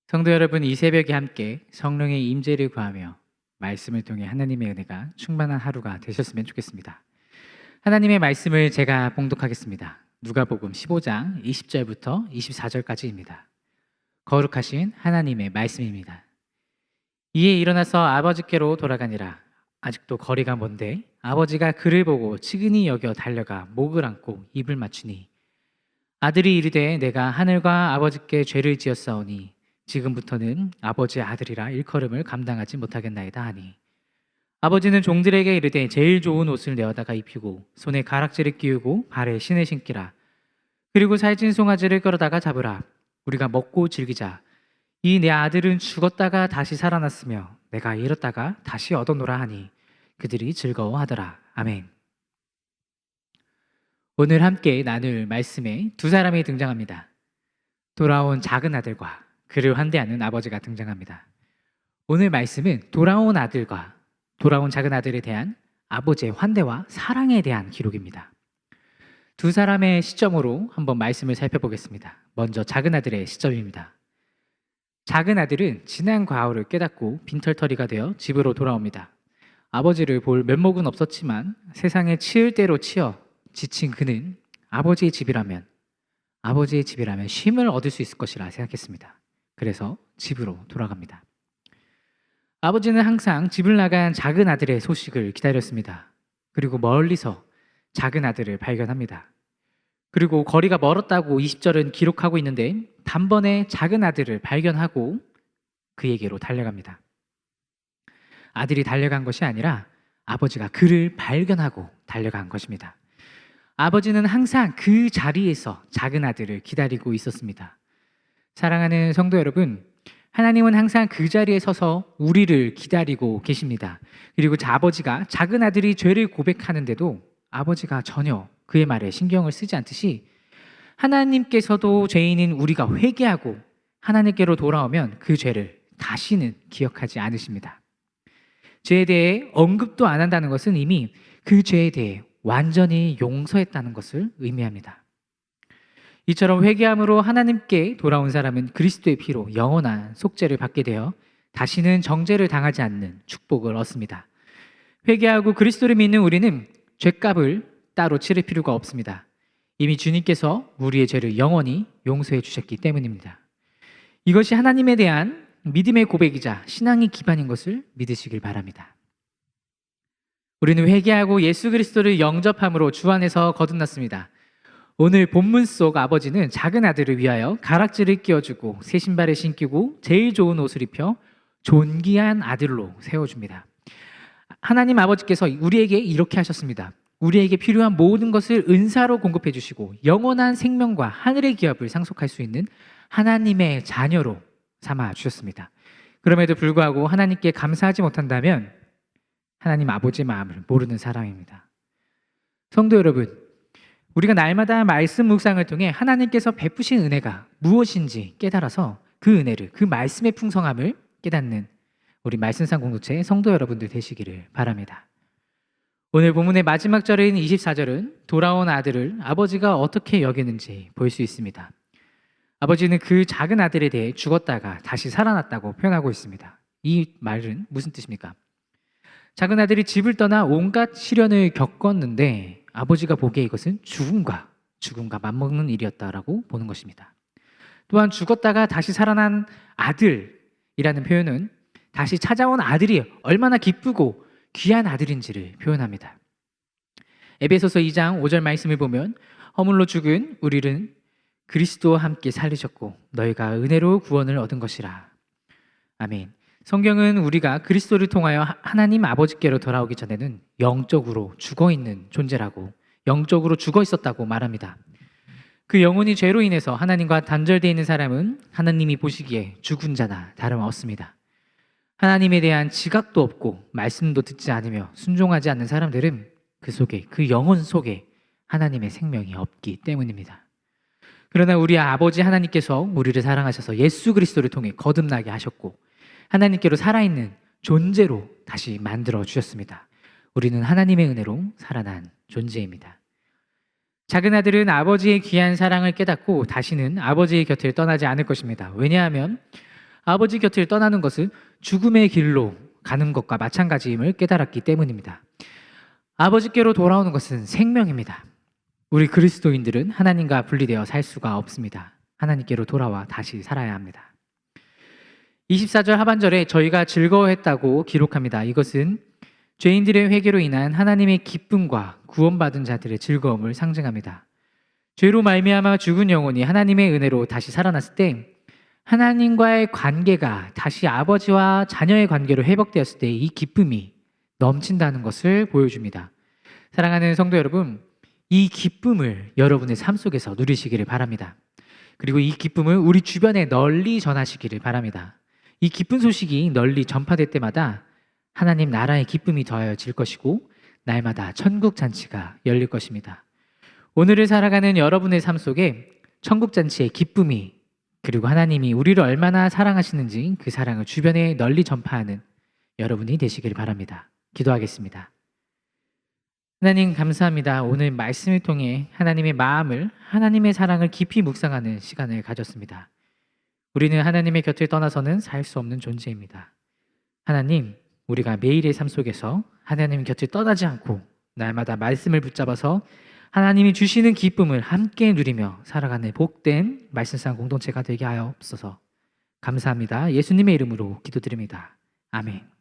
성도 여러분, 이 새벽에 함께 성령의 임재를 구하며 말씀을 통해 하나님의 은혜가 충만한 하루가 되셨으면 좋겠습니다. 하나님의 말씀을 제가 봉독하겠습니다. 누가복음 15장 20절부터 24절까지입니다. 거룩하신 하나님의 말씀입니다. 이에 일어나서 아버지께로 돌아가니라. 아직도 거리가 먼데 아버지가 그를 보고 측은히 여겨 달려가 목을 안고 입을 맞추니, 아들이 이르되 내가 하늘과 아버지께 죄를 지었사오니 지금부터는 아버지의 아들이라 일컬음을 감당하지 못하겠나이다 하니, 아버지는 종들에게 이르되 제일 좋은 옷을 내어다가 입히고 손에 가락지를 끼우고 발에 신을 신기라. 그리고 살찐 송아지를 끌어다가 잡으라. 우리가 먹고 즐기자. 이 내 아들은 죽었다가 다시 살아났으며 내가 잃었다가 다시 얻어노라 하니 그들이 즐거워하더라. 아멘. 오늘 함께 나눌 말씀에 두 사람이 등장합니다. 돌아온 작은 아들과 그를 환대하는 아버지가 등장합니다. 오늘 말씀은 돌아온 아들과 돌아온 작은 아들에 대한 아버지의 환대와 사랑에 대한 기록입니다. 두 사람의 시점으로 한번 말씀을 살펴보겠습니다. 먼저 작은 아들의 시점입니다. 작은 아들은 지난 과오를 깨닫고 빈털터리가 되어 집으로 돌아옵니다. 아버지를 볼 면목은 없었지만 세상에 치을 대로 치여 지친 그는 아버지의 집이라면 쉼을 얻을 수 있을 것이라 생각했습니다. 그래서 집으로 돌아갑니다. 아버지는 항상 집을 나간 작은 아들의 소식을 기다렸습니다. 그리고 멀리서 작은 아들을 발견합니다. 그리고 거리가 멀었다고 20절은 기록하고 있는데 단번에 작은 아들을 발견하고 그에게로 달려갑니다. 아들이 달려간 것이 아니라 아버지가 그를 발견하고 달려간 것입니다. 아버지는 항상 그 자리에서 작은 아들을 기다리고 있었습니다. 사랑하는 성도 여러분, 하나님은 항상 그 자리에 서서 우리를 기다리고 계십니다. 그리고 아버지가 작은 아들이 죄를 고백하는데도 아버지가 전혀 그의 말에 신경을 쓰지 않듯이 하나님께서도 죄인인 우리가 회개하고 하나님께로 돌아오면 그 죄를 다시는 기억하지 않으십니다. 죄에 대해 언급도 안 한다는 것은 이미 그 죄에 대해 완전히 용서했다는 것을 의미합니다. 이처럼 회개함으로 하나님께 돌아온 사람은 그리스도의 피로 영원한 속죄를 받게 되어 다시는 정죄를 당하지 않는 축복을 얻습니다. 회개하고 그리스도를 믿는 우리는 죄값을 따로 치를 필요가 없습니다. 이미 주님께서 우리의 죄를 영원히 용서해 주셨기 때문입니다. 이것이 하나님에 대한 믿음의 고백이자 신앙의 기반인 것을 믿으시길 바랍니다. 우리는 회개하고 예수 그리스도를 영접함으로 주 안에서 거듭났습니다. 오늘 본문 속 아버지는 작은 아들을 위하여 가락지를 끼워주고 새 신발을 신기고 제일 좋은 옷을 입혀 존귀한 아들로 세워줍니다. 하나님 아버지께서 우리에게 이렇게 하셨습니다. 우리에게 필요한 모든 것을 은사로 공급해 주시고 영원한 생명과 하늘의 기업을 상속할 수 있는 하나님의 자녀로 삼아 주셨습니다. 그럼에도 불구하고 하나님께 감사하지 못한다면 하나님 아버지의 마음을 모르는 사람입니다. 성도 여러분, 우리가 날마다 말씀 묵상을 통해 하나님께서 베푸신 은혜가 무엇인지 깨달아서 그 은혜를, 그 말씀의 풍성함을 깨닫는 우리 말씀상 공동체의 성도 여러분들 되시기를 바랍니다. 오늘 본문의 마지막 절인 24절은 돌아온 아들을 아버지가 어떻게 여기는지 볼 수 있습니다. 아버지는 그 작은 아들에 대해 죽었다가 다시 살아났다고 표현하고 있습니다. 이 말은 무슨 뜻입니까? 작은 아들이 집을 떠나 온갖 시련을 겪었는데 아버지가 보기에 이것은 죽음과 맞먹는 일이었다라고 보는 것입니다. 또한 죽었다가 다시 살아난 아들이라는 표현은 다시 찾아온 아들이 얼마나 기쁘고 귀한 아들인지를 표현합니다. 에베소서 2장 5절 말씀을 보면 허물로 죽은 우리는 그리스도와 함께 살리셨고 너희가 은혜로 구원을 얻은 것이라. 아멘. 성경은 우리가 그리스도를 통하여 하나님 아버지께로 돌아오기 전에는 영적으로 죽어있는 존재라고, 영적으로 죽어 있었다고 말합니다. 그 영혼이 죄로 인해서 하나님과 단절되어 있는 사람은 하나님이 보시기에 죽은 자나 다름없습니다. 하나님에 대한 지각도 없고 말씀도 듣지 않으며 순종하지 않는 사람들은 그 속에, 그 영혼 속에 하나님의 생명이 없기 때문입니다. 그러나 우리 아버지 하나님께서 우리를 사랑하셔서 예수 그리스도를 통해 거듭나게 하셨고 하나님께로 살아있는 존재로 다시 만들어 주셨습니다. 우리는 하나님의 은혜로 살아난 존재입니다. 작은 아들은 아버지의 귀한 사랑을 깨닫고 다시는 아버지의 곁을 떠나지 않을 것입니다. 왜냐하면 아버지 곁을 떠나는 것은 죽음의 길로 가는 것과 마찬가지임을 깨달았기 때문입니다. 아버지께로 돌아오는 것은 생명입니다. 우리 그리스도인들은 하나님과 분리되어 살 수가 없습니다. 하나님께로 돌아와 다시 살아야 합니다. 24절 하반절에 저희가 즐거워했다고 기록합니다. 이것은 죄인들의 회개로 인한 하나님의 기쁨과 구원받은 자들의 즐거움을 상징합니다. 죄로 말미암아 죽은 영혼이 하나님의 은혜로 다시 살아났을 때 하나님과의 관계가 다시 아버지와 자녀의 관계로 회복되었을 때 이 기쁨이 넘친다는 것을 보여줍니다. 사랑하는 성도 여러분, 이 기쁨을 여러분의 삶 속에서 누리시기를 바랍니다. 그리고 이 기쁨을 우리 주변에 널리 전하시기를 바랍니다. 이 기쁜 소식이 널리 전파될 때마다 하나님 나라의 기쁨이 더하여질 것이고 날마다 천국 잔치가 열릴 것입니다. 오늘을 살아가는 여러분의 삶 속에 천국 잔치의 기쁨이, 그리고 하나님이 우리를 얼마나 사랑하시는지 그 사랑을 주변에 널리 전파하는 여러분이 되시길 바랍니다. 기도하겠습니다. 하나님 감사합니다. 오늘 말씀을 통해 하나님의 마음을, 하나님의 사랑을 깊이 묵상하는 시간을 가졌습니다. 우리는 하나님의 곁을 떠나서는 살 수 없는 존재입니다. 하나님, 우리가 매일의 삶 속에서 하나님 곁을 떠나지 않고 날마다 말씀을 붙잡아서 하나님이 주시는 기쁨을 함께 누리며 살아가는 복된 말씀상 공동체가 되게 하여 없어서 감사합니다. 예수님의 이름으로 기도드립니다. 아멘.